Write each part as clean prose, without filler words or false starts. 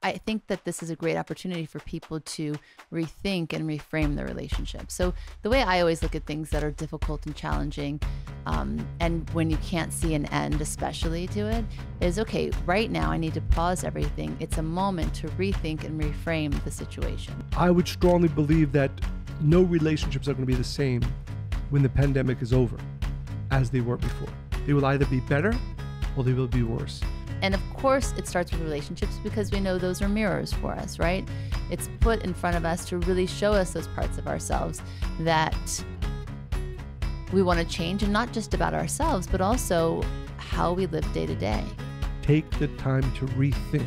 I think that this is a great opportunity for people to rethink and reframe their relationship. So the way I always look at things that are difficult and challenging, and when you can't see an end, especially to it, is okay, right now I need to pause everything. It's a moment to rethink and reframe the situation. I would strongly believe that no relationships are going to be the same when the pandemic is over as they were before. They will either be better or they will be worse. And of course, it starts with relationships because we know those are mirrors for us, right? It's put in front of us to really show us those parts of ourselves that we want to change, and not just about ourselves, but also how we live day to day. Take the time to rethink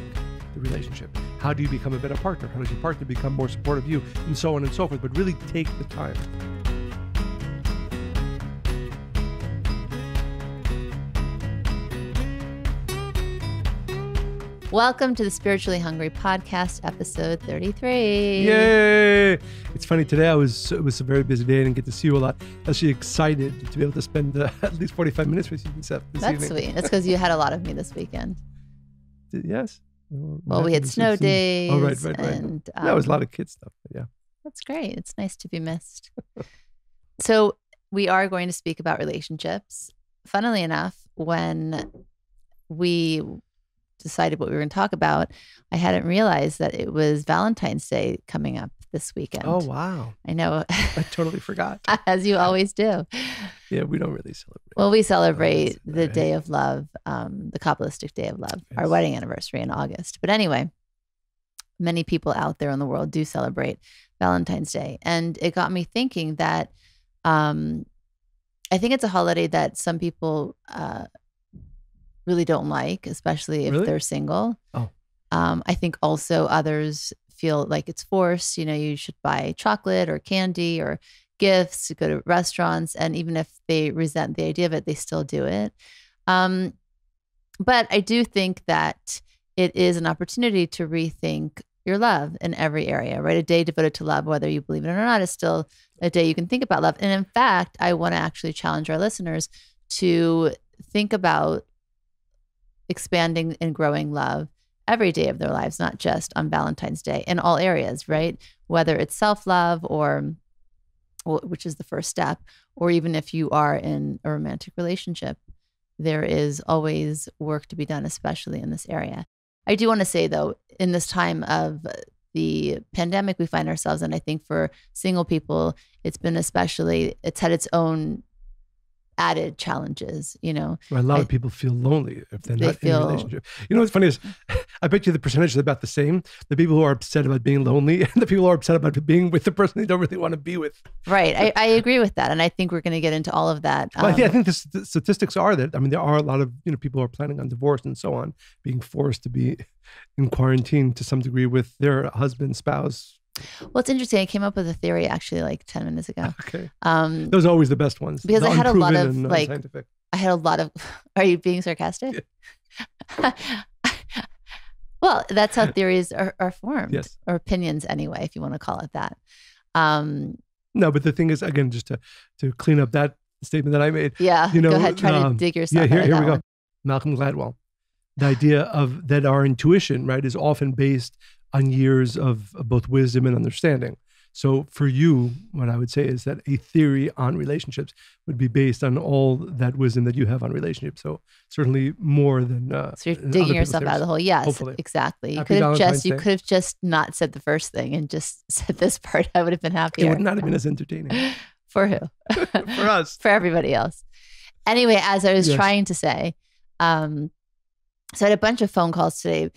the relationship. How do you become a better partner? How does your partner become more supportive of you? And so on and so forth. But really take the time. Welcome to the Spiritually Hungry Podcast, episode 33. Yay! It's funny, today it was a very busy day. I didn't get to see you a lot. I was actually excited to be able to spend at least 45 minutes with you this evening. That's sweet. That's because you had a lot of me this weekend. Yes. Well, we had snow days. Oh, right. And, that was a lot of kid stuff, but yeah. That's great. It's nice to be missed. So we are going to speak about relationships. Funnily enough, when we decided what we were going to talk about, I hadn't realized that it was Valentine's Day coming up this weekend. Oh, wow. I know. I totally forgot. As you always do. Yeah, we don't really celebrate. Well, we celebrate the Day of Love, the Kabbalistic Day of Love, our wedding anniversary in August. But anyway, many people out there in the world do celebrate Valentine's Day. And it got me thinking that I think it's a holiday that some people really don't like, especially if they're single. Oh. I think also others feel like it's forced. You know, you should buy chocolate or candy or gifts, go to restaurants, and even if they resent the idea of it, they still do it. But I do think that it is an opportunity to rethink your love in every area, right? A day devoted to love, whether you believe it or not, is still a day you can think about love. And in fact, I want to actually challenge our listeners to think about expanding and growing love every day of their lives, not just on Valentine's Day, in all areas, right? Whether it's self-love or which is the first step, or even if you are in a romantic relationship, there is always work to be done, especially in this area. I do want to say though, in this time of the pandemic we find ourselves in, I think for single people, it's had its own added challenges, you know. A lot of people feel lonely if they're not in a relationship. You know what's funny is, I bet you the percentage is about the same. The people who are upset about being lonely and the people who are upset about being with the person they don't really want to be with. Right. I agree with that. And I think we're going to get into all of that. Well, I think the statistics are that, I mean, there are a lot of, people who are planning on divorce and so on, being forced to be in quarantine to some degree with their husband, spouse. Well, it's interesting. I came up with a theory actually like 10 minutes ago. Okay. Those are always the best ones. Because I had a lot of, are you being sarcastic? Yeah. Well, that's how theories are formed. Yes. Or opinions anyway, if you want to call it that. No, but the thing is, again, just to clean up that statement that I made. Yeah, go ahead, try to dig yourself here out of we go. one. Malcolm Gladwell. The idea of that our intuition, right, is often based on years of both wisdom and understanding. So for you, what I would say is that a theory on relationships would be based on all that wisdom that you have on relationships. So certainly more than so you're digging yourself out of the hole. Yes, hopefully. Exactly. You could have just not said the first thing and just said this part. I would have been happier. It would not have been as entertaining. For who? For us. For everybody else. Anyway, as I was trying to say, so I had a bunch of phone calls today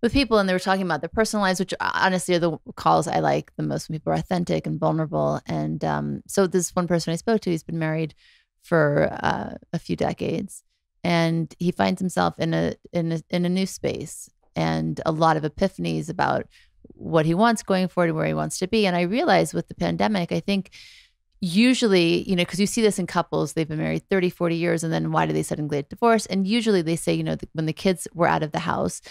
with people, and they were talking about their personal lives, which honestly are the calls I like the most when people are authentic and vulnerable. And so this one person I spoke to, he's been married for a few decades, and he finds himself in a new space and a lot of epiphanies about what he wants going forward and where he wants to be. And I realized with the pandemic, I think usually, because you see this in couples, they've been married 30, 40 years, and then why do they suddenly get divorced? And usually they say, when the kids were out of the house,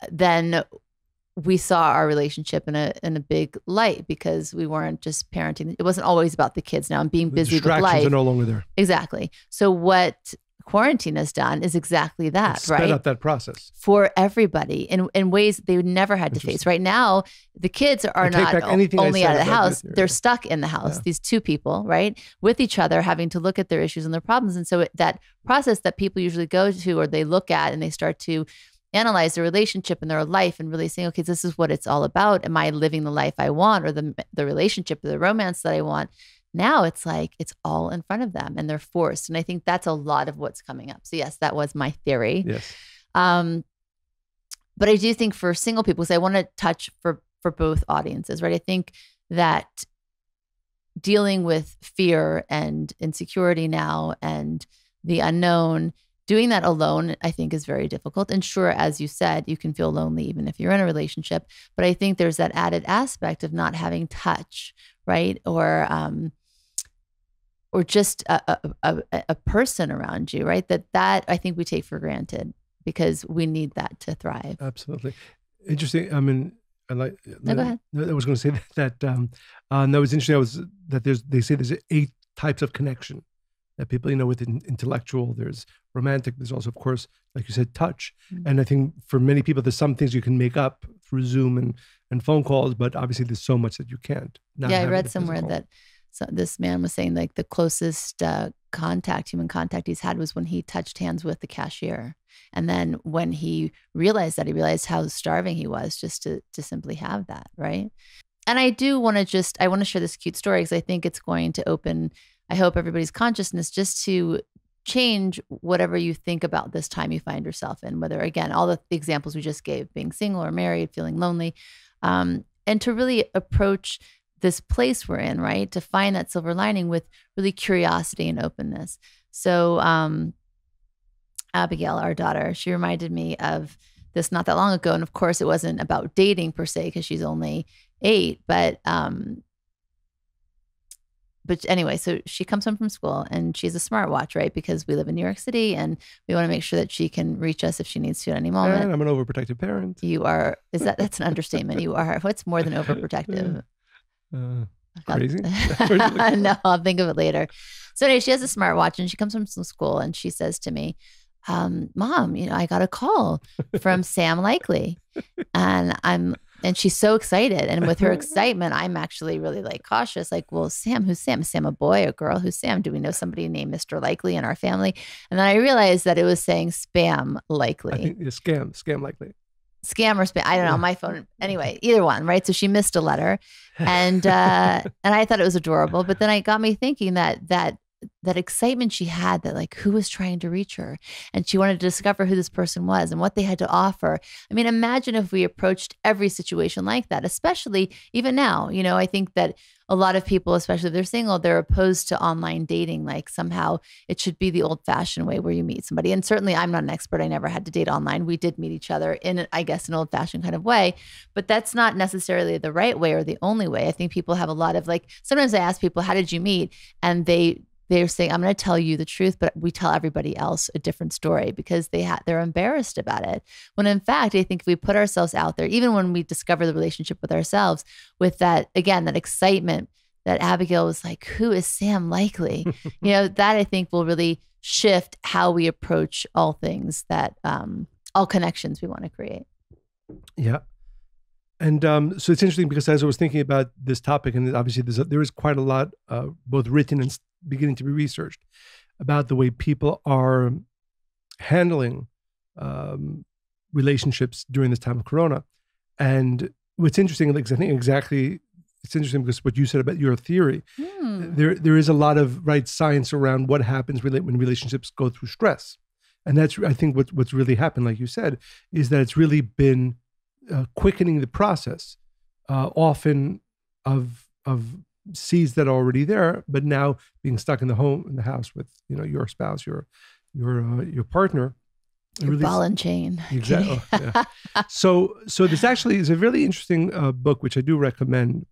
then we saw our relationship in a big light because we weren't just parenting. It wasn't always about the kids now and being busy with life. Distractions are no longer there. Exactly. So what quarantine has done is exactly that, Sped right? up that process. For everybody in ways they never had to face. Right now, the kids are not only out of the house, they're stuck in the house. These two people, right, with each other, having to look at their issues and their problems. And so that process that people usually go to, or they look at and they start to analyze their relationship and their life and really saying, okay, this is what it's all about. Am I living the life I want, or the relationship or the romance that I want? Now it's like it's all in front of them and they're forced. And I think that's a lot of what's coming up. So yes, that was my theory. Yes. But I do think for single people, because I want to touch for both audiences, right? I think that dealing with fear and insecurity now and the unknown, doing that alone, I think is very difficult. And sure, as you said, you can feel lonely even if you're in a relationship. But I think there's that added aspect of not having touch, right? Or just a person around you, right? That I think we take for granted because we need that to thrive. Absolutely. Interesting. I mean, I like. No, go ahead. I was going to say that that was interesting. They say there's 8 types of connection that people, with intellectual, there's romantic, there's also, of course, like you said, touch. Mm-hmm. And I think for many people, there's some things you can make up through Zoom and phone calls, but obviously there's so much that you can't. I read somewhere that this man was saying like the closest human contact he's had was when he touched hands with the cashier. And then when he realized how starving he was just to simply have that, right? And I do want to I want to share this cute story because I think it's going to open, I hope, everybody's consciousness just to change whatever you think about this time you find yourself in, whether, again, all the examples we just gave, being single or married, feeling lonely, and to really approach this place we're in, right? To find that silver lining with really curiosity and openness. So Abigail, our daughter, she reminded me of this not that long ago. And of course, it wasn't about dating per se, because she's only 8, but anyway, so she comes home from school and she has a smartwatch, right? Because we live in New York City and we want to make sure that she can reach us if she needs to at any moment. And I'm an overprotective parent. You are, that's an understatement. You are, what's more than overprotective? Crazy? No, I'll think of it later. So anyway, she has a smartwatch and she comes from school and she says to me, Mom, I got a call from Sam Likely. And she's so excited. And with her excitement, I'm actually really cautious. Like, well, Sam, who's Sam? Is Sam a boy or girl? Who's Sam? Do we know somebody named Mr. Likely in our family? And then I realized that it was saying Spam Likely. I think it's scam Likely. Scam or spam. I don't know. My phone. Anyway, either one, right? So she missed a letter. And I thought it was adorable. But then it got me thinking that excitement she had, that who was trying to reach her, and she wanted to discover who this person was and what they had to offer. I mean, imagine if we approached every situation like that, especially even now. I think that a lot of people, especially if they're single, they're opposed to online dating. Like somehow it should be the old fashioned way where you meet somebody. And certainly I'm not an expert. I never had to date online. We did meet each other in, I guess, an old fashioned kind of way, but that's not necessarily the right way or the only way. I think people have a lot of sometimes I ask people, how did you meet? And they're saying, I'm going to tell you the truth, but we tell everybody else a different story because they're embarrassed about it. When in fact, I think if we put ourselves out there, even when we discover the relationship with ourselves, with that, again, that excitement that Abigail was like, who is Sam Likely? That I think will really shift how we approach all things that, all connections we want to create. Yeah. And so it's interesting because as I was thinking about this topic, and obviously there is quite a lot, both written and beginning to be researched about the way people are handling relationships during this time of Corona. And what's interesting, because I think it's interesting because what you said about your theory, there is a lot of science around what happens when relationships go through stress. And that's, I think, what's really happened, like you said, is that it's really been quickening the process, often of seeds that are already there, but now being stuck in the house with your spouse, your partner, your ball and chain. Exactly. Yeah. So this actually is a really interesting book, which I do recommend.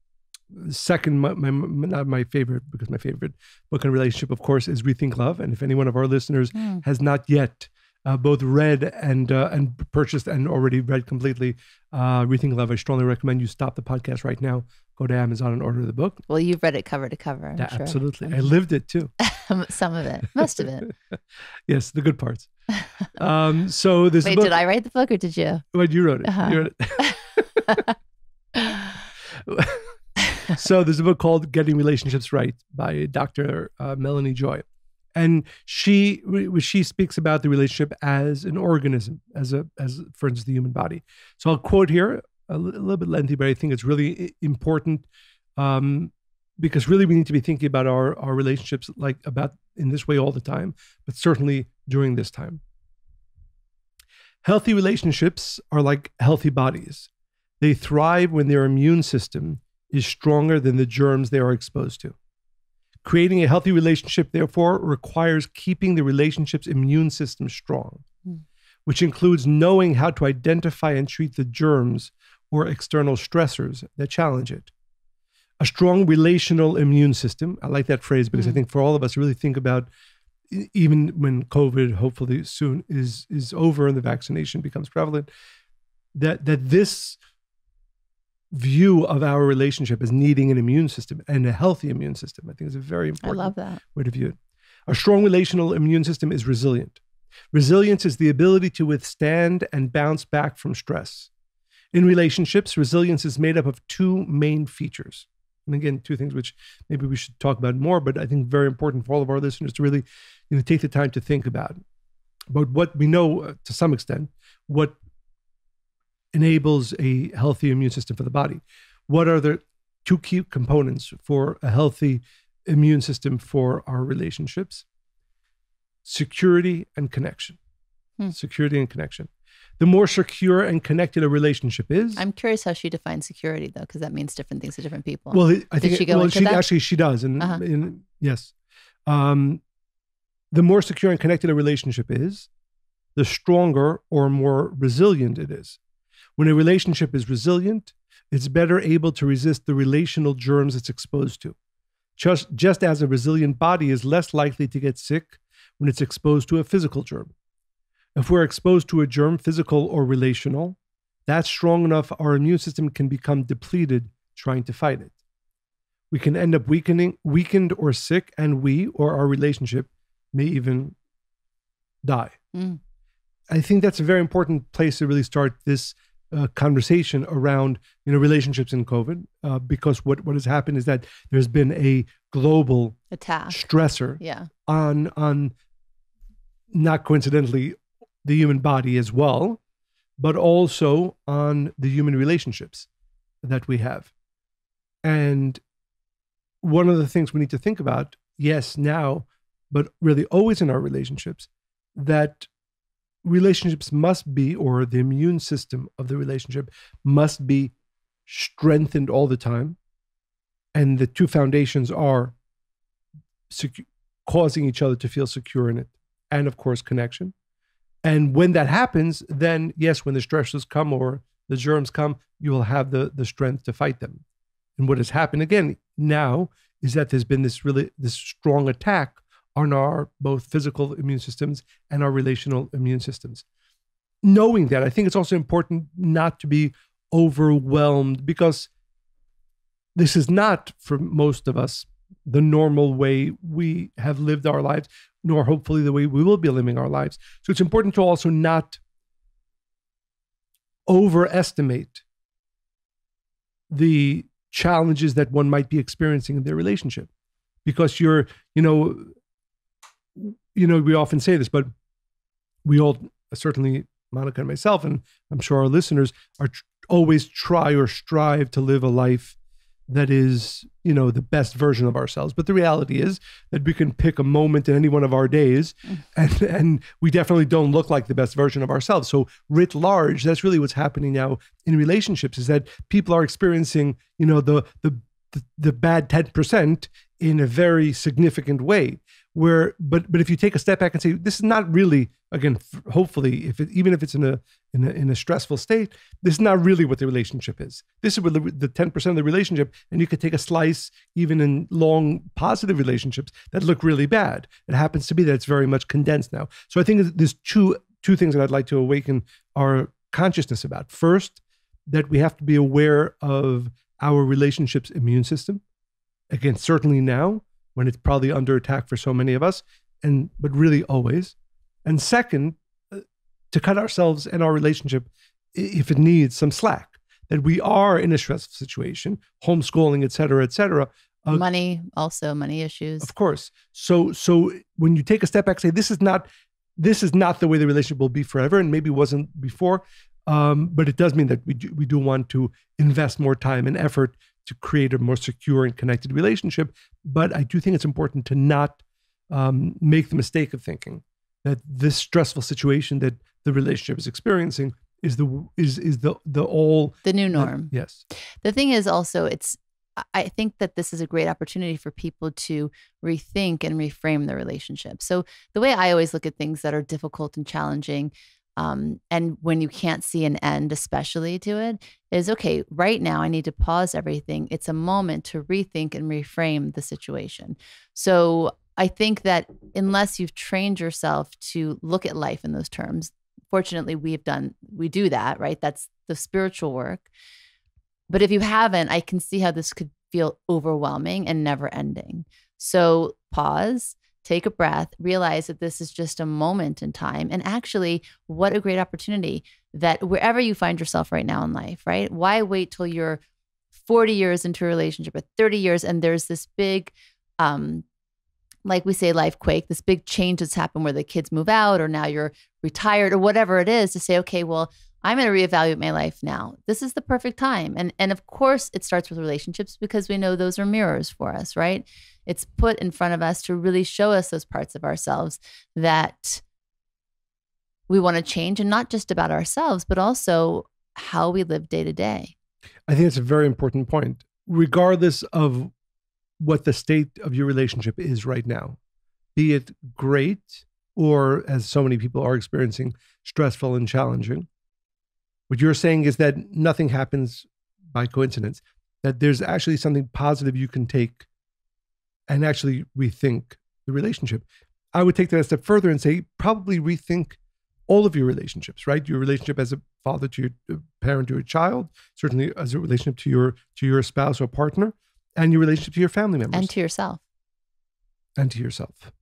Second, not my favorite, because my favorite book on relationship, of course, is Rethink Love. And if any one of our listeners has not yet both read and purchased and already read completely Rethink Love, I strongly recommend you stop the podcast right now, go to Amazon and order the book. Well, you've read it cover to cover, I'm sure. Absolutely. I lived it too. Some of it. Most of it. Yes, the good parts. So this Wait, book, did I write the book or did you? Well, you wrote it. Uh-huh. You wrote it. So there's a book called Getting Relationships Right by Dr. Melanie Joy. And she speaks about the relationship as an organism, as for instance, the human body. So I'll quote here, a little bit lengthy, but I think it's really important because really we need to be thinking about our relationships in this way all the time, but certainly during this time. Healthy relationships are like healthy bodies. They thrive when their immune system is stronger than the germs they are exposed to. Creating a healthy relationship, therefore, requires keeping the relationship's immune system strong, which includes knowing how to identify and treat the germs or external stressors that challenge it. A strong relational immune system, I like that phrase because I think for all of us to really think about, even when COVID hopefully soon is over and the vaccination becomes prevalent, that this view of our relationship as needing an immune system and a healthy immune system, I think is a very important way to view it. A strong relational immune system is resilient. Resilience is the ability to withstand and bounce back from stress. In relationships, resilience is made up of two main features. And again, two things which maybe we should talk about more, but I think very important for all of our listeners to really take the time to think about what we know to some extent, what enables a healthy immune system for the body. What are the two key components for a healthy immune system for our relationships? Security and connection. Security and connection. The more secure and connected a relationship is. I'm curious how she defines security, though, because that means different things to different people. Well, I think she go into that? Actually, she does. And yes. The more secure and connected a relationship is, the stronger or more resilient it is. When a relationship is resilient, it's better able to resist the relational germs it's exposed to. Just as a resilient body is less likely to get sick when it's exposed to a physical germ. If we're exposed to a germ, physical or relational, that's strong enough our immune system can become depleted trying to fight it. We can end up weakened or sick, and we or our relationship may even die. I think that's a very important place to really start this conversation around relationships in COVID, because what has happened is that there's been a global attack stressor on not coincidentally the human body as well, but also on the human relationships that we have. And one of the things we need to think about, yes, now, but really always in our relationships, that relationships must be, or the immune system of the relationship must be strengthened all the time. And the two foundations are causing each other to feel secure in it, and of course, connection. And when that happens, then yes, when the stressors come or the germs come, you will have the strength to fight them. And what has happened again now is that there's been this strong attack on our both physical immune systems and our relational immune systems. Knowing that, I think it's also important not to be overwhelmed, because this is not, for most of us, the normal way we have lived our lives, nor hopefully the way we will be living our lives. So it's important to also not overestimate the challenges that one might be experiencing in their relationship. Because we often say this, but we all, certainly Monica and myself, and I'm sure our listeners, are always try or strive to live a life that is, the best version of ourselves. But the reality is that we can pick a moment in any one of our days, and we definitely don't look like the best version of ourselves. So writ large, that's really what's happening now in relationships, is that people are experiencing, the bad 10% in a very significant way. But if you take a step back and say, this is not really, again, hopefully, even if it's in a stressful state, this is not really what the relationship is. This is what the 10% of the relationship, and you could take a slice even in long positive relationships that look really bad. It happens to be that it's very much condensed now. So I think there's two things that I'd like to awaken our consciousness about. First, that we have to be aware of our relationship's immune system. Again, certainly now when it's probably under attack for so many of us, but really always. And second, to cut ourselves and our relationship, if it needs, some slack, that we are in a stressful situation, homeschooling, et cetera, money issues. Of course. So when you take a step back, say, this is not the way the relationship will be forever, and maybe wasn't before, but it does mean that we do want to invest more time and effort to create a more secure and connected relationship. But I do think it's important to not make the mistake of thinking that this stressful situation that the relationship is experiencing is the new norm. Yes. The thing is also, I think that this is a great opportunity for people to rethink and reframe their relationship. So the way I always look at things that are difficult and challenging, and when you can't see an end, especially to it, is okay, right now I need to pause everything. It's a moment to rethink and reframe the situation. So I think that unless you've trained yourself to look at life in those terms, fortunately we do that, right? That's the spiritual work. But if you haven't, I can see how this could feel overwhelming and never ending. So pause, take a breath, realize that this is just a moment in time. And actually, what a great opportunity that wherever you find yourself right now in life, right? Why wait till you're 40 years into a relationship or 30 years and there's this big, like we say, life quake, this big change that's happened where the kids move out or now you're retired or whatever it is, to say, okay, well, I'm going to reevaluate my life now. This is the perfect time. And of course, it starts with relationships because we know those are mirrors for us, right? It's put in front of us to really show us those parts of ourselves that we want to change, and not just about ourselves, but also how we live day to day. I think it's a very important point. Regardless of what the state of your relationship is right now, be it great or, as so many people are experiencing, stressful and challenging, what you're saying is that nothing happens by coincidence, that there's actually something positive you can take and actually rethink the relationship. I would take that a step further and say, probably rethink all of your relationships, right? Your relationship as a father to your parent to your child, certainly as a relationship to your spouse or partner, and your relationship to your family members. And to yourself. And to yourself.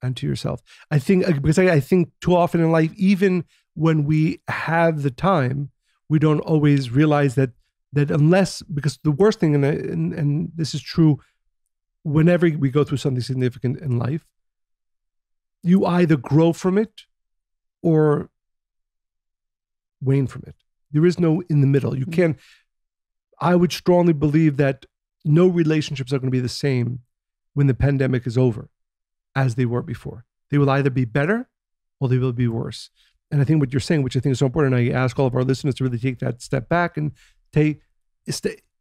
And to yourself. I think, because I think too often in life, even when we have the time, we don't always realize that unless, because the worst thing, and this is true whenever we go through something significant in life, you either grow from it or wane from it. There is no in the middle. You can't, I would strongly believe that no relationships are going to be the same when the pandemic is over as they were before. They will either be better or they will be worse. And I think what you're saying, which I think is so important, I ask all of our listeners to really take that step back and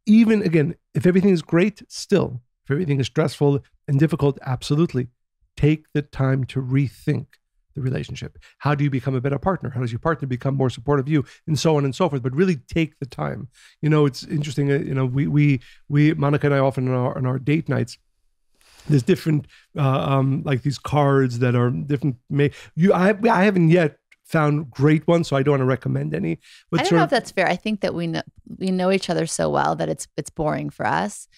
even again, if everything is great, still, if everything is stressful and difficult, absolutely, take the time to rethink the relationship. How do you become a better partner? How does your partner become more supportive of you? And so on and so forth. But really take the time. It's interesting. We Monica and I often on our date nights, there's different like these cards that are different. I haven't yet found great ones, so I don't want to recommend any. But I don't know if that's fair. I think that we know each other so well that it's boring for us.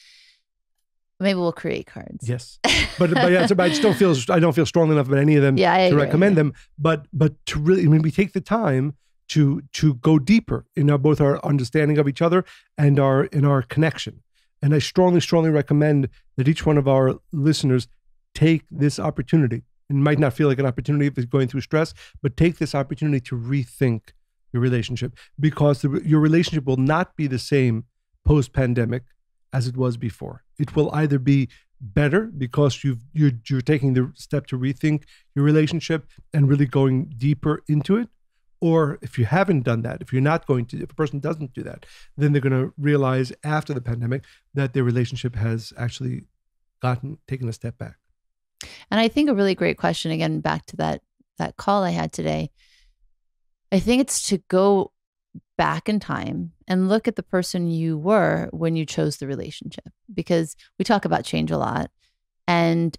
Maybe we'll create cards. Yes, but I just don't feel strongly enough about any of them to recommend them. But to really, we take the time to go deeper in both our understanding of each other and in our connection. And I strongly recommend that each one of our listeners take this opportunity. It might not feel like an opportunity if it's going through stress, but take this opportunity to rethink your relationship, because your relationship will not be the same post-pandemic as it was before. It will either be better because you're taking the step to rethink your relationship and really going deeper into it, or if you haven't done that, if a person doesn't do that, then they're going to realize after the pandemic that their relationship has actually taken a step back. And I think a really great question, again, back to that call I had today, I think it's to go back in time and look at the person you were when you chose the relationship, because we talk about change a lot. And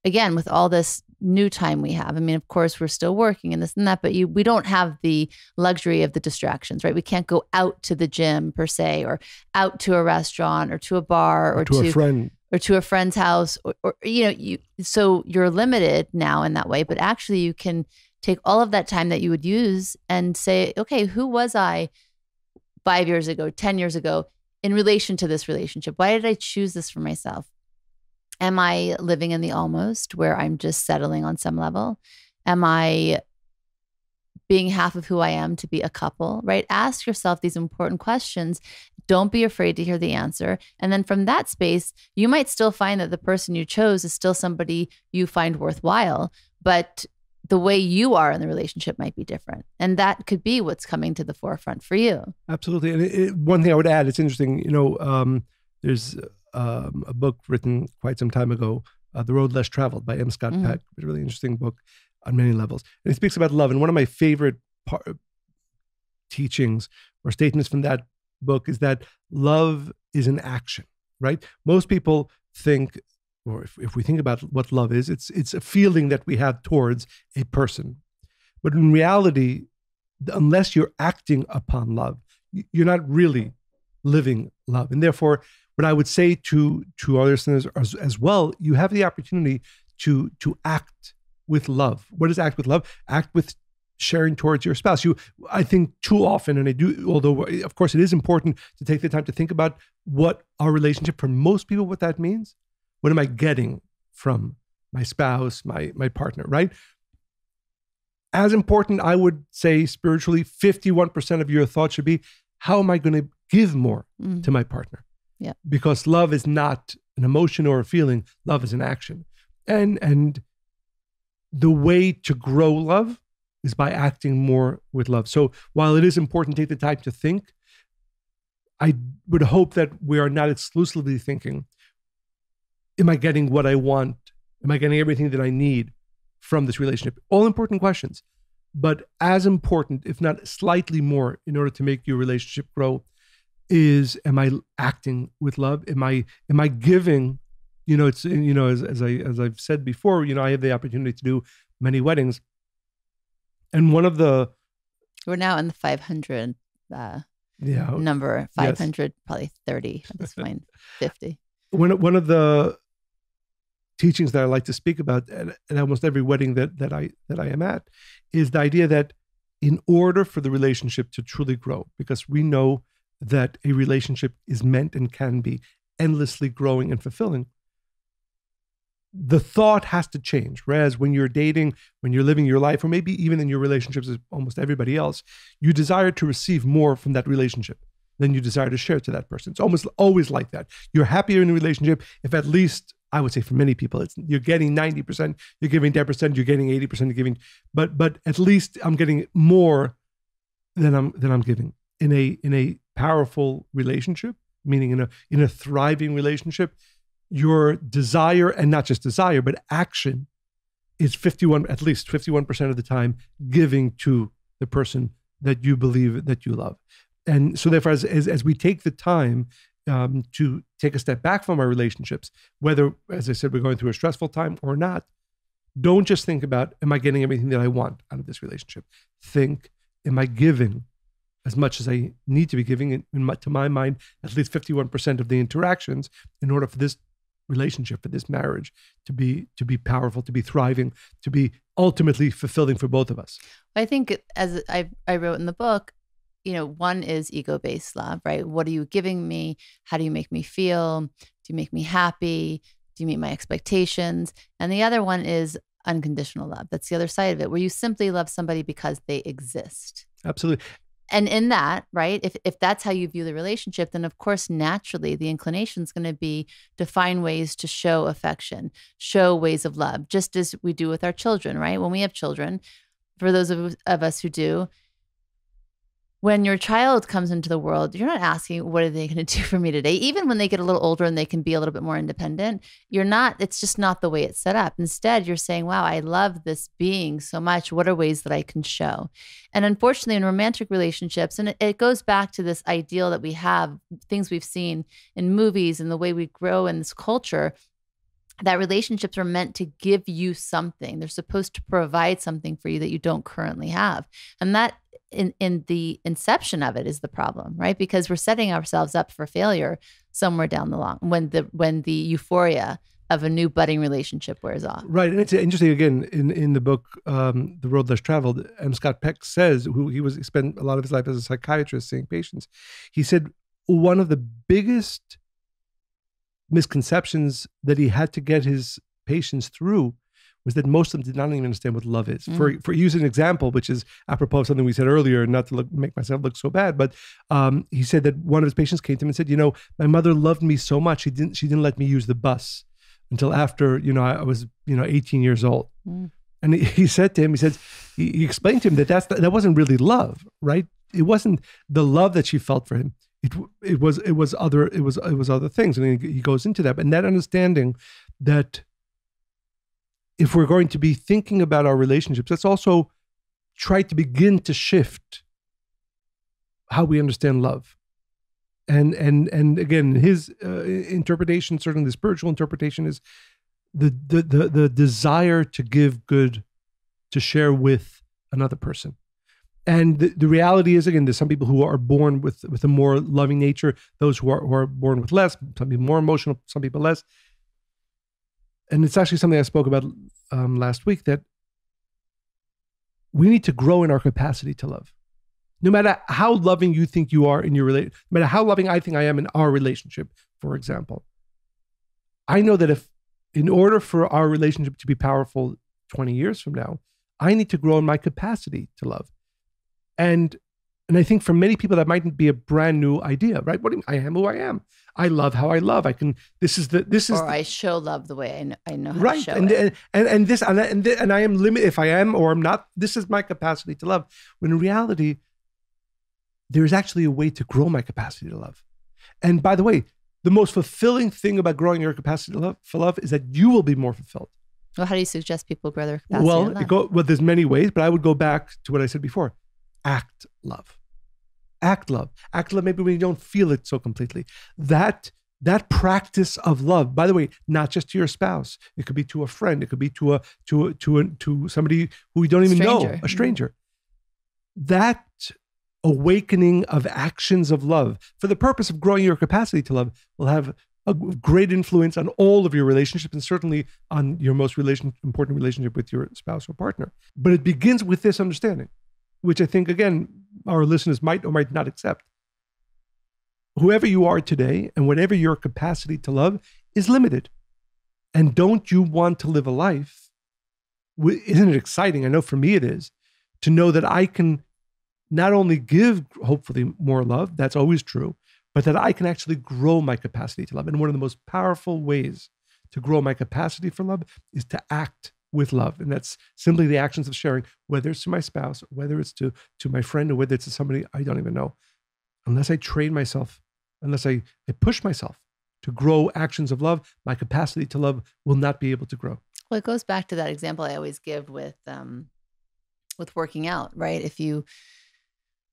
again, with all this new time we have. I mean, of course, we're still working and this and that, but we don't have the luxury of the distractions, right? We can't go out to the gym per se, or out to a restaurant, or to a bar, or to a friend, or to a friend's house, or so you're limited now in that way. But actually, you can take all of that time that you would use and say, okay, who was I 5 years ago, 10 years ago, in relation to this relationship? Why did I choose this for myself? Am I living in the almost, where I'm just settling on some level? Am I being half of who I am to be a couple, right? Ask yourself these important questions. Don't be afraid to hear the answer. And then from that space, you might still find that the person you chose is still somebody you find worthwhile, but the way you are in the relationship might be different. And that could be what's coming to the forefront for you. Absolutely. And one thing I would add, it's interesting, there's a book written quite some time ago, The Road Less Traveled by M. Scott Peck. It's a really interesting book on many levels. And it speaks about love. And one of my favorite teachings or statements from that book is that love is an action, right? Most people think, or if we think about what love is, it's a feeling that we have towards a person. But in reality, unless you're acting upon love, you're not really living love. And therefore, what I would say to our listeners as well, you have the opportunity to act with love. What is act with love? Act with sharing towards your spouse. I think too often, and I do, although of course it is important to take the time to think about what our relationship, for most people, what that means. What am I getting from my spouse, my partner, right? As important, I would say spiritually, 51% of your thoughts should be, how am I going to give more to my partner? Yeah. Because love is not an emotion or a feeling. Love is an action. And the way to grow love is by acting more with love. So while it is important to take the time to think, I would hope that we are not exclusively thinking, am I getting what I want? Am I getting everything that I need from this relationship? All important questions. But as important, if not slightly more, in order to make your relationship grow, is, am I acting with love? Am I giving? It's as I've said before, I have the opportunity to do many weddings, and one of the, we're now in the 500 number, 500, yes. Probably 30 at this point, 50. One of the teachings that I like to speak about at almost every wedding that I am at is the idea that in order for the relationship to truly grow, because we know that a relationship is meant and can be endlessly growing and fulfilling, the thought has to change. Whereas when you're dating, when you're living your life, or maybe even in your relationships as almost everybody else, you desire to receive more from that relationship than you desire to share to that person. It's almost always like that. You're happier in a relationship if, at least, I would say for many people, you're getting 90%, you're giving 10%, you're getting 80%, you're giving, but at least I'm getting more than I'm giving. In a powerful relationship, meaning in a thriving relationship, your desire, and not just desire, but action, is at least 51% of the time giving to the person that you believe that you love. And so therefore, as we take the time to take a step back from our relationships, whether, as I said, we're going through a stressful time or not, don't just think about, am I getting everything that I want out of this relationship? Think, am I giving as much as I need to be giving? To my mind, at least 51% of the interactions, in order for this relationship, for this marriage to be powerful, to be thriving, to be ultimately fulfilling for both of us. I think, as I wrote in the book, one is ego-based love, right? What are you giving me? How do you make me feel? Do you make me happy? Do you meet my expectations? And the other one is unconditional love. That's the other side of it, where you simply love somebody because they exist. Absolutely. And in that, right, if that's how you view the relationship, then of course, naturally, the inclination is going to be to find ways to show affection, show ways of love, just as we do with our children, right? When we have children, for those of us who do, when your child comes into the world, you're not asking, what are they going to do for me today? Even when they get a little older and they can be a little bit more independent, it's just not the way it's set up. Instead, you're saying, wow, I love this being so much. What are ways that I can show? And unfortunately, in romantic relationships, and it goes back to this ideal that we have, things we've seen in movies and the way we grow in this culture, that relationships are meant to give you something. They're supposed to provide something for you that you don't currently have. And that in the inception of it is the problem, right? Because we're setting ourselves up for failure somewhere down the line when the euphoria of a new budding relationship wears off. Right. And it's interesting, again, in the book, The Road Less Traveled, M. Scott Peck says, he spent a lot of his life as a psychiatrist seeing patients. He said one of the biggest misconceptions that he had to get his patients through was that most of them did not even understand what love is. For use an example, which is apropos of something we said earlier, not to make myself look so bad, but he said that one of his patients came to him and said, my mother loved me so much, she didn't let me use the bus until after, I was, 18 years old. And he said to him, he explained to him that wasn't really love, right? It wasn't the love that she felt for him. It was other things. And he goes into that. And that understanding that if we're going to be thinking about our relationships, let's also try to begin to shift how we understand love. And again, his interpretation, certainly the spiritual interpretation, is the desire to give good, to share with another person. And the reality is, again, there's some people who are born with a more loving nature, those who are born with less, some people more emotional, some people less. And it's actually something I spoke about last week, that we need to grow in our capacity to love. No matter how loving you think you are in your relationship, no matter how loving I think I am in our relationship, for example, I know that in order for our relationship to be powerful 20 years from now, I need to grow in my capacity to love. And I think for many people that mightn't be a brand new idea, right? I am who I am. I love how I love. I show love the way I know how to show it. And I am limited if I am or I'm not. This is my capacity to love. When in reality, there's actually a way to grow my capacity to love. And by the way, the most fulfilling thing about growing your capacity for love is that you will be more fulfilled. Well, how do you suggest people grow their capacity to love? Well, there's many ways, but I would go back to what I said before. Act love. Act love. Act love maybe when you don't feel it so completely. That practice of love, by the way, not just to your spouse. It could be to a friend. It could be to somebody who you don't even know, a stranger. That awakening of actions of love for the purpose of growing your capacity to love will have a great influence on all of your relationships, and certainly on your most important relationship with your spouse or partner. But it begins with this understanding, which I think, again, our listeners might or might not accept. Whoever you are today and whatever your capacity to love is limited. And don't you want to live a life? Isn't it exciting? I know for me it is, to know that I can not only give, hopefully, more love, that's always true, but that I can actually grow my capacity to love. And one of the most powerful ways to grow my capacity for love is to act with love. And that's simply the actions of sharing, whether it's to my spouse, whether it's to my friend, or whether it's to somebody I don't even know. Unless I train myself, unless I push myself to grow actions of love, my capacity to love will not be able to grow. Well, it goes back to that example I always give with working out, right? If you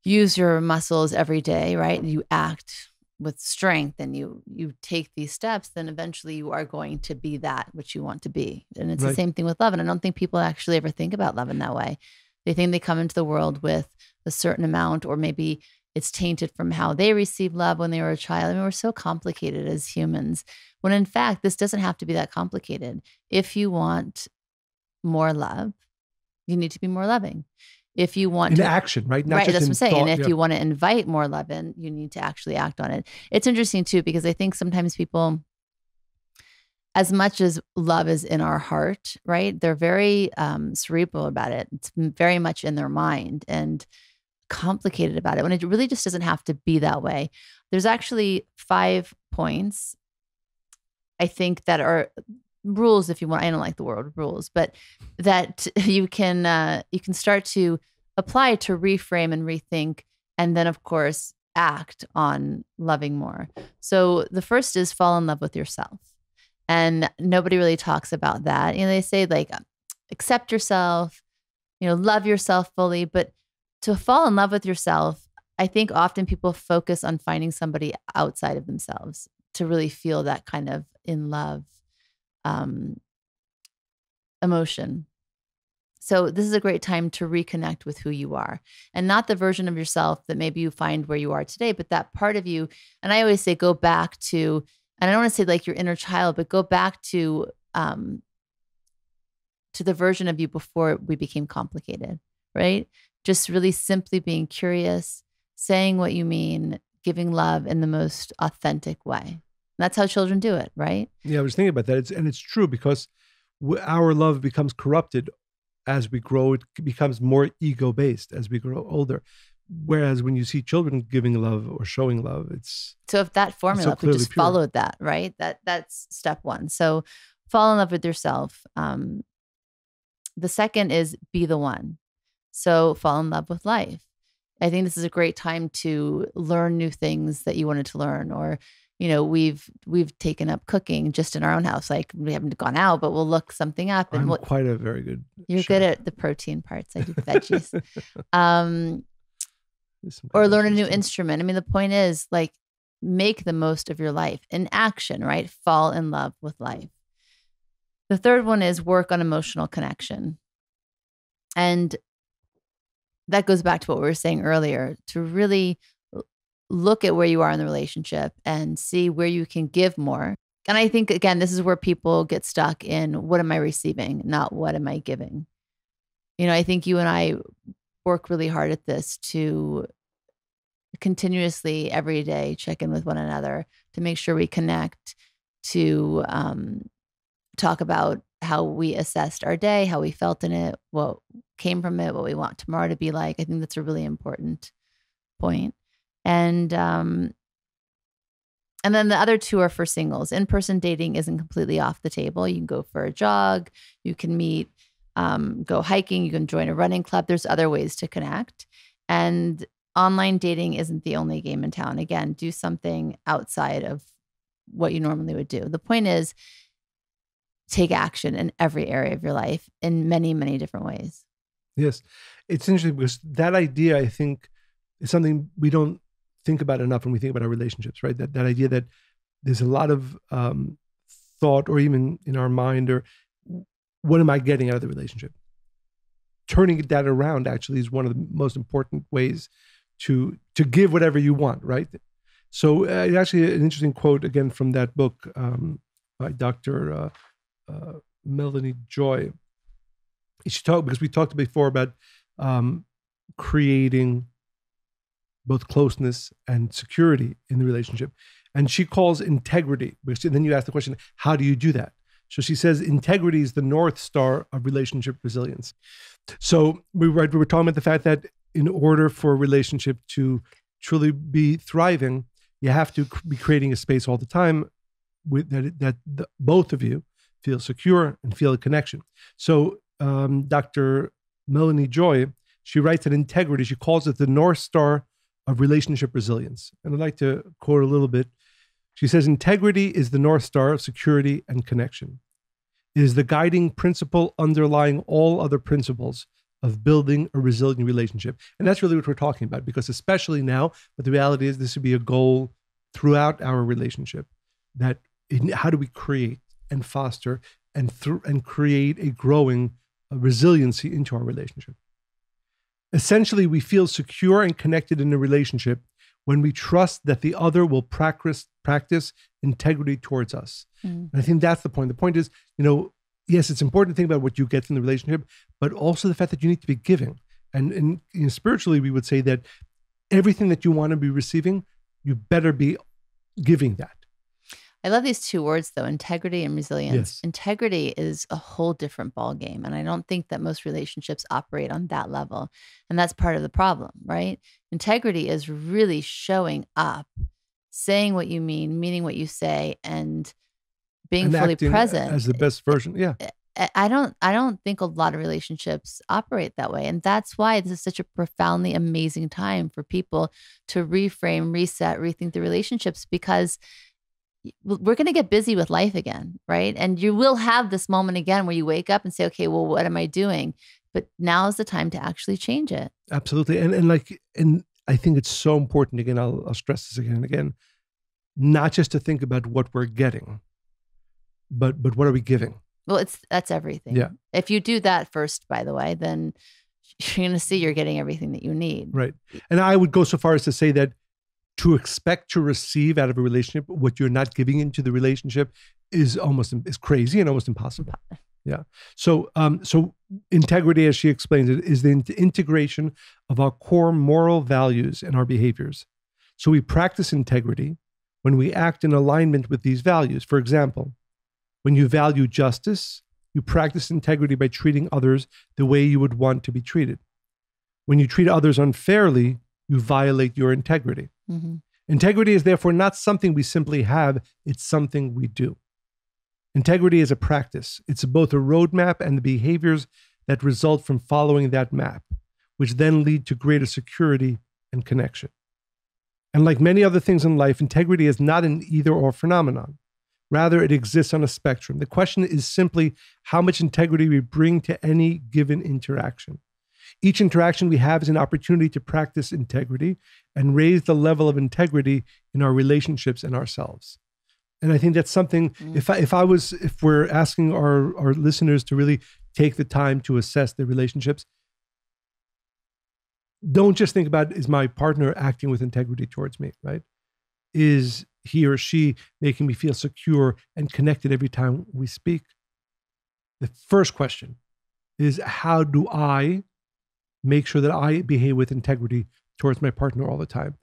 use your muscles every day, right, and you act with strength and you take these steps, then eventually you are going to be that which you want to be. And it's the same thing with love. And I don't think people actually ever think about love in that way. They think they come into the world with a certain amount, or maybe it's tainted from how they received love when they were a child. I mean, we're so complicated as humans, when in fact, this doesn't have to be that complicated. If you want more love, you need to be more loving. If you want action, right? Not right, just that's what I'm saying. Thought, and if you want to invite more love in, you need to actually act on it. It's interesting too, because I think sometimes people, as much as love is in our heart, right, they're very cerebral about it. It's very much in their mind and complicated about it, when it really just doesn't have to be that way. There's actually 5 points, I think, that are rules, if you want. I don't like the word rules, but that you can start to apply to reframe and rethink, and then of course act on loving more. So the first is fall in love with yourself, and nobody really talks about that. They say like accept yourself, love yourself fully, but to fall in love with yourself, I think often people focus on finding somebody outside of themselves to really feel that kind of in love. um, emotion. So this is a great time to reconnect with who you are, and not the version of yourself that maybe you find where you are today, but that part of you. And I always say, go back to, and I don't want to say like your inner child, but go back to the version of you before we became complicated, right? Just really simply being curious, saying what you mean, giving love in the most authentic way. And that's how children do it, right? Yeah, I was thinking about that. It's true because our love becomes corrupted as we grow. It becomes more ego-based as we grow older. Whereas when you see children giving love or showing love, it's so if that formula, if we just pure. followed that, right? That's step one. So fall in love with yourself. The second is be the one. So fall in love with life. I think this is a great time to learn new things that you wanted to learn, or we've taken up cooking just in our own house. Like we haven't gone out, but we'll look something up. And I'm quite a very good. You're chef. good at the protein parts. I do veggies. Or learn a new instrument. I mean, the point is like make the most of your life in action, right? Fall in love with life. The third one is work on emotional connection. And that goes back to what we were saying earlier, to really look at where you are in the relationship and see where you can give more. And I think, again, this is where people get stuck in what am I receiving, not what am I giving. I think you and I work really hard at this to continuously every day check in with one another to make sure we connect, to talk about how we assessed our day, how we felt in it, what came from it, what we want tomorrow to be like. I think that's a really important point. And then the other two are for singles. In-person dating isn't completely off the table. You can go for a jog, you can meet, go hiking, you can join a running club. There's other ways to connect. And online dating isn't the only game in town. Again, do something outside of what you normally would do. The point is, take action in every area of your life in many, many different ways. Yes. It's interesting because that idea, I think, is something we don't think about enough when we think about our relationships, right? That idea that there's a lot of thought, or even in our mind, or what am I getting out of the relationship? Turning that around actually is one of the most important ways to give whatever you want, right? So actually an interesting quote again from that book by Dr. Melanie Joy. Because we talked before about creating both closeness and security in the relationship. And she calls integrity, because then you ask the question, how do you do that? So she says, integrity is the North Star of relationship resilience. So we were talking about the fact that in order for a relationship to truly be thriving, you have to be creating a space all the time that both of you feel secure and feel a connection. So Dr. Melanie Joy, she writes that integrity, she calls it the North Star of relationship resilience. And I'd like to quote a little bit. She says, integrity is the North Star of security and connection. It is the guiding principle underlying all other principles of building a resilient relationship. And that's really what we're talking about, because especially now, but the reality is this would be a goal throughout our relationship, that how do we create and foster and create a growing resiliency into our relationship. Essentially, we feel secure and connected in a relationship when we trust that the other will practice integrity towards us. And I think that's the point. The point is, yes, it's important to think about what you get from the relationship, but also the fact that you need to be giving. And spiritually, we would say that everything that you want to be receiving, you better be giving that. I love these two words, though, integrity and resilience. Yes. Integrity is a whole different ballgame. And I don't think that most relationships operate on that level. And that's part of the problem, right? Integrity is really showing up, saying what you mean, meaning what you say, and being fully present as the best version. Yeah. I don't think a lot of relationships operate that way. And that's why this is such a profoundly amazing time for people to reframe, reset, rethink the relationships, because we're going to get busy with life again, right? And you will have this moment again where you wake up and say, okay, well, what am I doing? But now is the time to actually change it. Absolutely. And I think it's so important, again, I'll stress this again and again, not just to think about what we're getting, but what are we giving? Well, that's everything. Yeah. If you do that first, by the way, then you're going to see you're getting everything that you need. Right. And I would go so far as to say that to expect to receive out of a relationship what you're not giving into the relationship is crazy and almost impossible. Yeah. So integrity, as she explains it, is the integration of our core moral values and our behaviors. So we practice integrity when we act in alignment with these values. For example, when you value justice, you practice integrity by treating others the way you would want to be treated. When you treat others unfairly, you violate your integrity. Mm-hmm. Integrity is therefore not something we simply have, it's something we do. Integrity is a practice. It's both a roadmap and the behaviors that result from following that map, which then lead to greater security and connection. And like many other things in life, integrity is not an either-or phenomenon. Rather, it exists on a spectrum. The question is simply how much integrity we bring to any given interaction. Each interaction we have is an opportunity to practice integrity and raise the level of integrity in our relationships and ourselves. And I think that's something, if we're asking our listeners to really take the time to assess their relationships, don't just think about, is my partner acting with integrity towards me, right? Is he or she making me feel secure and connected every time we speak? The first question is, how do I make sure that I behave with integrity towards my partner all the time,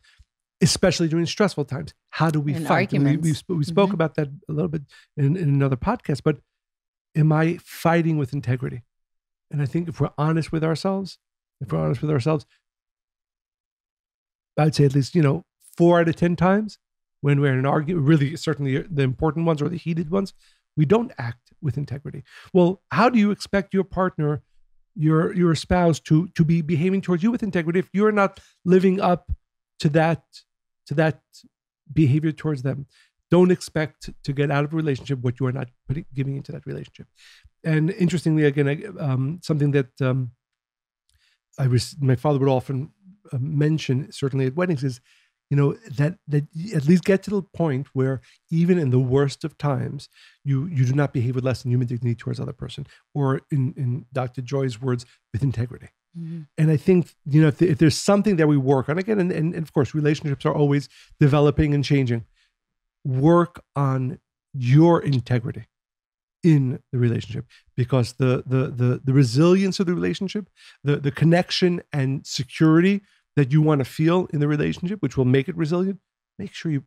especially during stressful times? How do we fight? We spoke about that a little bit in another podcast, but am I fighting with integrity? And I think if we're honest with ourselves, I'd say at least, 4 out of 10 times when we're in an argument, really certainly the important ones or the heated ones, we don't act with integrity. Well, how do you expect your partner, your spouse to be behaving towards you with integrity if you're not living up to that behavior towards them? Don't expect to get out of a relationship what you are not giving into that relationship. And interestingly, again, something that my father would often mention, certainly at weddings, is that you at least get to the point where even in the worst of times, you do not behave with less than human dignity towards the other person, or in Dr. Joy's words, with integrity. Mm-hmm. And I think, if there's something that we work on, again, and of course, relationships are always developing and changing, work on your integrity in the relationship, because the resilience of the relationship, the connection and security that you want to feel in the relationship, which will make it resilient, make sure you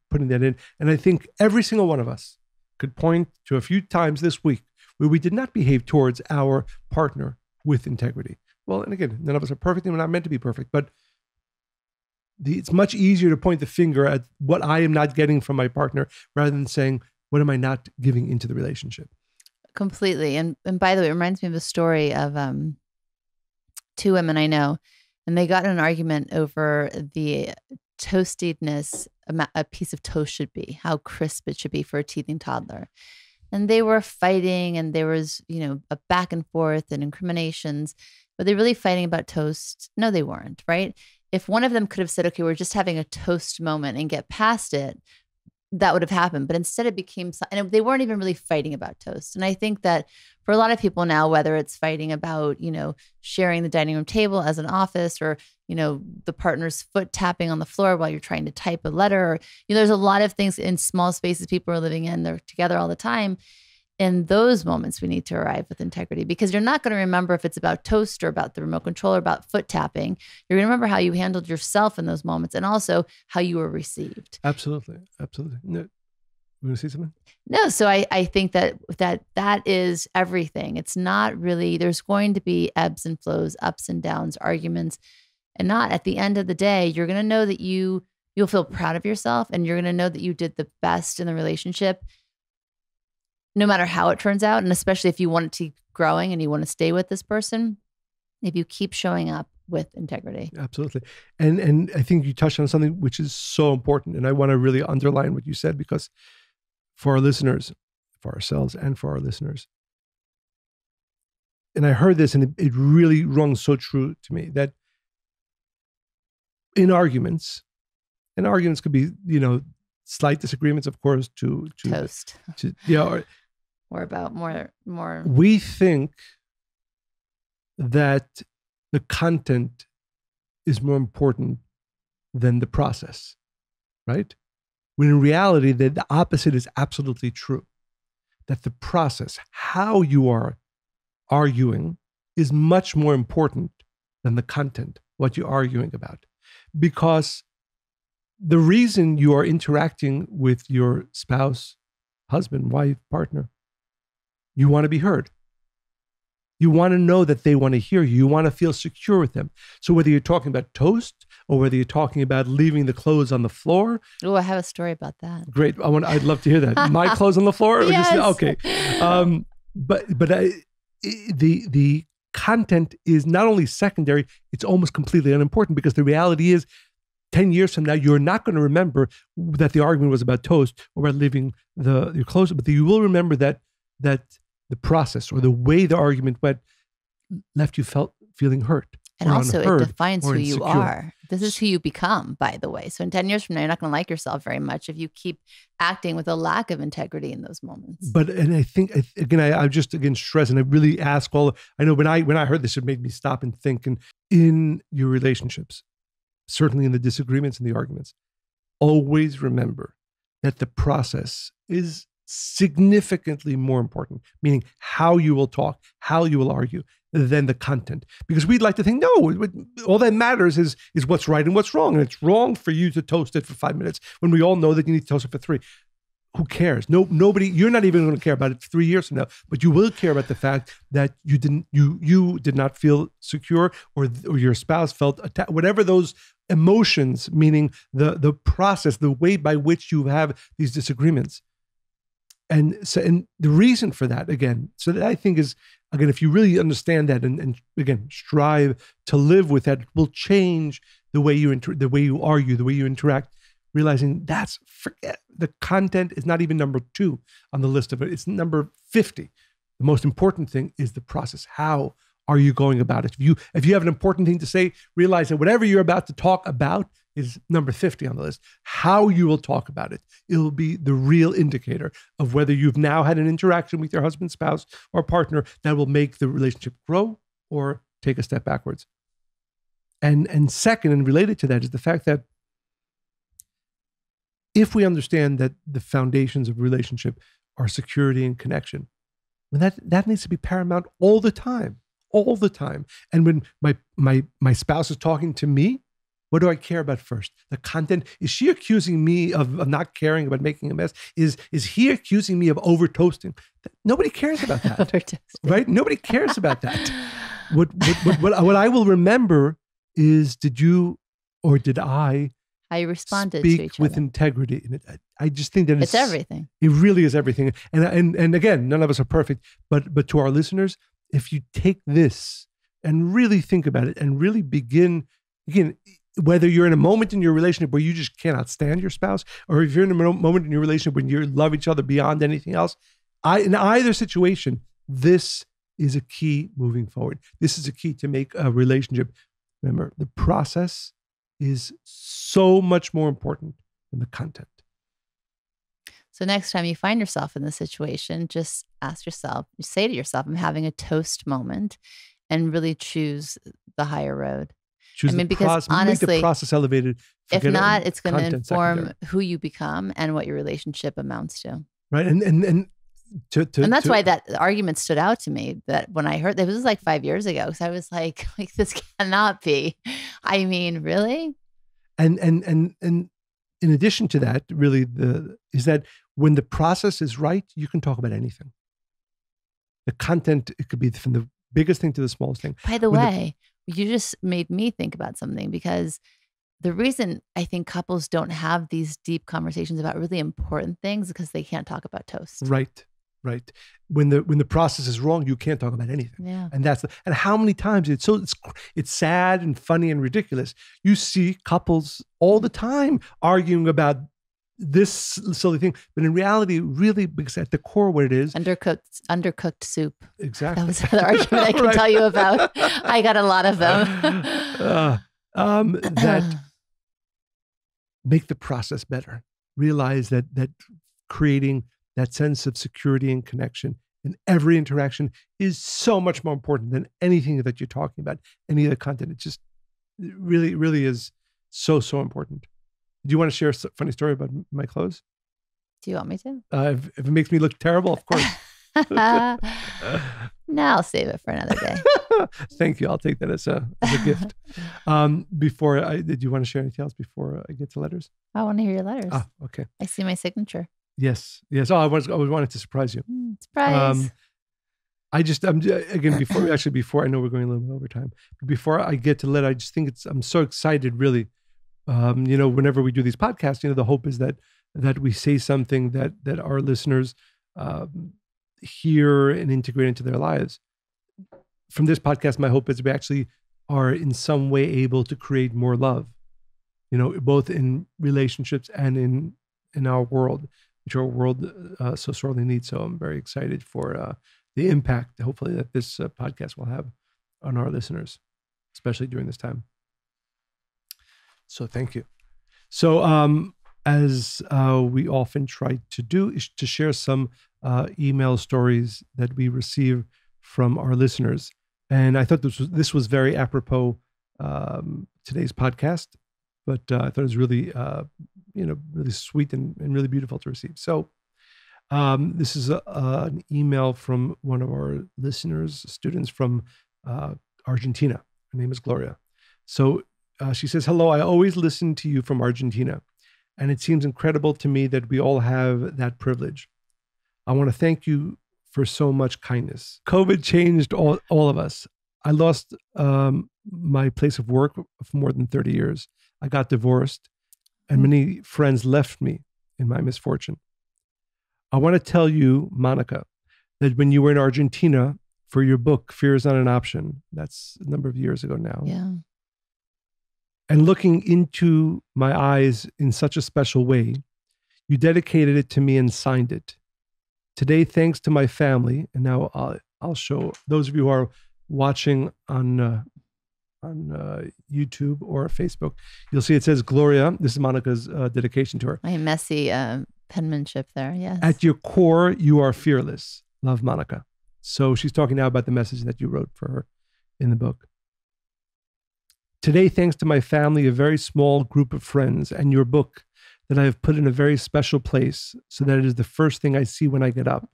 putting that in. And I think every single one of us could point to a few times this week where we did not behave towards our partner with integrity. Well, and again, none of us are perfect and we're not meant to be perfect, but it's much easier to point the finger at what I am not getting from my partner rather than saying, what am I not giving into the relationship? Completely. And by the way, it reminds me of a story of 2 women I know, and they got in an argument over the toastedness a piece of toast should be, how crisp it should be for a teething toddler. And they were fighting, and there was, a back and forth and incriminations. Were they really fighting about toast? No, they weren't, right? If one of them could have said, okay, we're just having a toast moment and get past it, that would have happened. But instead it became, and they weren't even really fighting about toast. And I think that for a lot of people now, whether it's fighting about, sharing the dining room table as an office, or, the partner's foot tapping on the floor while you're trying to type a letter, or, there's a lot of things in small spaces people are living in, they're together all the time. In those moments, we need to arrive with integrity, because you're not going to remember if it's about toast or about the remote control or about foot tapping. You're going to remember how you handled yourself in those moments, and also how you were received. Absolutely. No, you want to say something? No. So I think that is everything. It's not really, there's going to be ebbs and flows, ups and downs, arguments, and not at the end of the day, you're going to know that you'll feel proud of yourself, and you're going to know that you did the best in the relationship, no matter how it turns out. And especially if you want it to keep growing and you want to stay with this person, if you keep showing up with integrity. Absolutely. And I think you touched on something which is so important. And I want to really underline what you said, because for our listeners, for ourselves and for our listeners, and I heard this and it really rung so true to me, that in arguments, and arguments could be, slight disagreements, of course, to Toast. Or about more. We think that the content is more important than the process, right? When in reality, the opposite is absolutely true. That the process, how you are arguing, is much more important than the content, what you're arguing about. Because the reason you are interacting with your spouse, husband, wife, partner, you want to be heard. You want to know that they want to hear you. You want to feel secure with them. So whether you're talking about toast or whether you're talking about leaving the clothes on the floor. Oh, I have a story about that. Great. I'd love to hear that. My clothes on the floor? Or Yes. Okay. The content is not only secondary, it's almost completely unimportant, because the reality is 10 years from now, you're not going to remember that the argument was about toast or about leaving your clothes, but you will remember that the process or the way the argument went left you feeling hurt. And also unheard it defines or who you insecure. are. This is who you become, by the way. So in 10 years from now, you're not going to like yourself very much if you keep acting with a lack of integrity in those moments. And I think, again, I just, again, stress, and I really ask I know when I heard this, it made me stop and think. And in your relationships, certainly in the disagreements and the arguments, always remember that the process is significantly more important, meaning how you will talk, how you will argue, than the content. Because we'd like to think, no, all that matters is what's right and what's wrong. And it's wrong for you to toast it for 5 minutes when we all know that you need to toast it for 3. Who cares? Nobody, you're not even going to care about it 3 years from now, but you will care about the fact that you did not feel secure, or your spouse felt attacked, whatever those emotions, meaning the process, the way by which you have these disagreements. And the reason for that, again, so that I think is, again, if you really understand that and again, strive to live with that, it will change the way you argue, the way you interact, realizing forget the content is not even number 2 on the list of it. It's number 50. The most important thing is the process. How are you going about it? If you have an important thing to say, realize that whatever you're about to talk about is number 50 on the list. How you will talk about it, it'll be the real indicator of whether you've now had an interaction with your husband, spouse, or partner that will make the relationship grow or take a step backwards. And second, and related to that, is the fact that if we understand that the foundations of relationship are security and connection, well, that needs to be paramount all the time. And when my spouse is talking to me, what do I care about first? The content. Is she accusing me of not caring about making a mess? Is he accusing me of over toasting? Nobody cares about that, right? Nobody cares about that. What I will remember is, did you or did I? How you responded speak to each with other. integrity, and I just think that It's everything. It really is everything. And again, none of us are perfect, but to our listeners, if you take this and really think about it and really begin, again, whether you're in a moment in your relationship where you just cannot stand your spouse, or if you're in a moment in your relationship when you love each other beyond anything else, in either situation, this is a key moving forward. This is a key to make a relationship. Remember, the process is so much more important than the content. So next time you find yourself in this situation, just ask yourself, you say to yourself, I'm having a toast moment, and really choose the higher road. Because honestly, make the process elevated. If not, it's going to inform who you become and what your relationship amounts to. Right. And that's why that argument stood out to me. That when I heard, it was like 5 years ago. So I was like this cannot be. I mean, really? And in addition to that, really, is that when the process is right, you can talk about anything. The content, it could be from the biggest thing to the smallest thing. By the way, you just made me think about something, because the reason I think couples don't have these deep conversations about really important things is because they can't talk about toast. Right. When the process is wrong, you can't talk about anything. Yeah. And and how many times it's sad and funny and ridiculous. You see couples all the time arguing about this silly thing, but in reality, really, because at the core, what it is, undercooked soup. Exactly. That was the argument I can tell you about. I got a lot of them. That make the process better. realize that creating that sense of security and connection in every interaction is so much more important than anything that you're talking about, any of the content. It really, really is so important. Do you want to share a funny story about my clothes? Do you want me to? If it makes me look terrible, of course. No, I'll save it for another day. Thank you. I'll take that as a gift. Did you want to share anything else before I get to letters? I want to hear your letters. Ah, okay. I see my signature. Yes. Oh, I wanted to surprise you. Surprise. Before I know we're going a little bit over time, but before I get to letter, I just think I'm so excited, really. Whenever we do these podcasts, the hope is that we say something that our listeners hear and integrate into their lives. From this podcast, my hope is we actually are in some way able to create more love, both in relationships and in our world, which our world so sorely needs. So I'm very excited for the impact, hopefully, that this podcast will have on our listeners, especially during this time. So thank you. So as we often try to do, is to share some email stories that we receive from our listeners. And I thought this was very apropos today's podcast, but I thought it was really really sweet and really beautiful to receive. So this is an email from one of our listeners, students from Argentina. Her name is Gloria. So she says, "Hello, I always listen to you from Argentina, and it seems incredible to me that we all have that privilege. I want to thank you for so much kindness. COVID changed all of us. I lost my place of work for more than 30 years. I got divorced, and many friends left me in my misfortune. I want to tell you, Monica, that when you were in Argentina for your book, Fear is Not an Option, that's a number of years ago now. Yeah. And looking into my eyes in such a special way, you dedicated it to me and signed it. Today, thanks to my family, and now I'll show those of you who are watching on YouTube or Facebook, you'll see it says Gloria. This is Monica's dedication to her. My messy penmanship there, yes. At your core, you are fearless. Love, Monica. So she's talking now about the message that you wrote for her in the book. Today, thanks to my family, a very small group of friends, and your book that I have put in a very special place so that it is the first thing I see when I get up.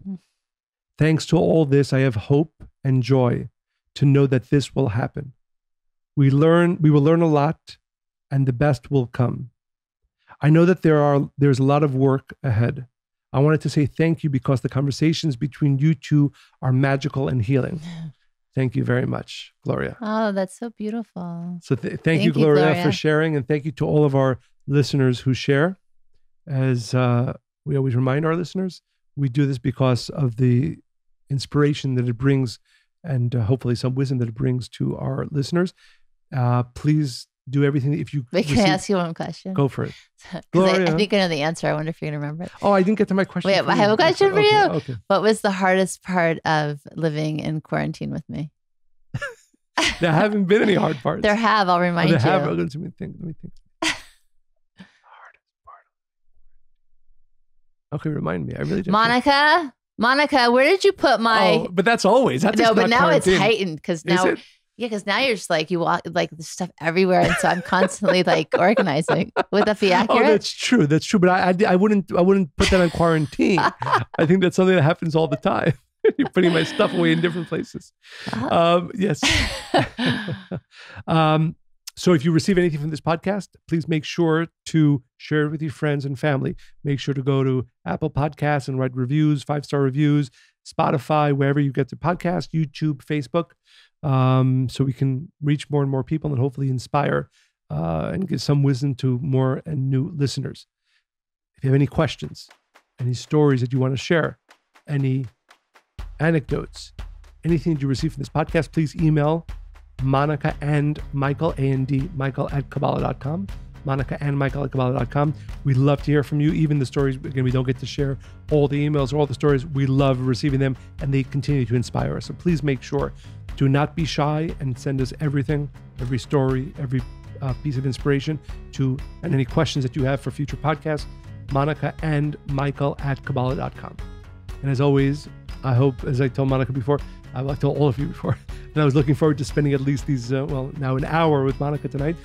Thanks to all this, I have hope and joy to know that this will happen. We will learn a lot, and the best will come. I know that there's a lot of work ahead. I wanted to say thank you because the conversations between you two are magical and healing. Thank you very much, Gloria." Oh, that's so beautiful. So thank you, Gloria, for sharing. And thank you to all of our listeners who share. As we always remind our listeners, we do this because of the inspiration that it brings and hopefully some wisdom that it brings to our listeners. Please do everything. If you Wait, can I ask you one question? Go for it. Gloria. I think I know the answer. I wonder if you're going to remember it. Oh, I didn't get to my question. Wait, I have a question for you. Okay. What was the hardest part of living in quarantine with me? There haven't been any hard parts. There have. I'll remind you. Let me think. Hardest part. Okay, remind me. I really did. Monica, where did you put my? Oh, but that's always. That's no, but now quarantine. It's heightened because now. Yeah, because now you're just like, you walk, like there's stuff everywhere. And so I'm constantly like organizing. Would that be accurate? Oh, that's true. That's true. But I wouldn't put that on quarantine. I think that's something that happens all the time. You're putting my stuff away in different places. Yes. So if you receive anything from this podcast, please make sure to share it with your friends and family. Make sure to go to Apple Podcasts and write reviews, 5-star reviews, Spotify, wherever you get the podcast, YouTube, Facebook. So we can reach more and more people and hopefully inspire and give some wisdom to more and new listeners. If you have any questions, any stories that you want to share, any anecdotes, anything that you receive from this podcast, please email Monica and Michael, A-N-D, Michael at Kabbalah.com. Monica and Michael at Kabbalah.com. We'd love to hear from you. Even the stories, again, we don't get to share all the emails or all the stories. We love receiving them and they continue to inspire us. So please make sure do not be shy and send us everything, every story, every piece of inspiration and any questions that you have for future podcasts. Monica and Michael at Kabbalah.com. And as always, I hope, as I told Monica before, I told all of you before, that I was looking forward to spending at least these, now an hour with Monica tonight.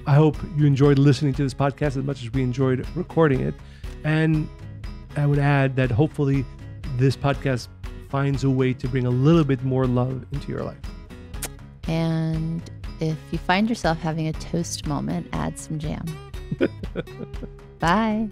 I hope you enjoyed listening to this podcast as much as we enjoyed recording it. And I would add that hopefully this podcast finds a way to bring a little bit more love into your life. And if you find yourself having a toast moment, add some jam. Bye.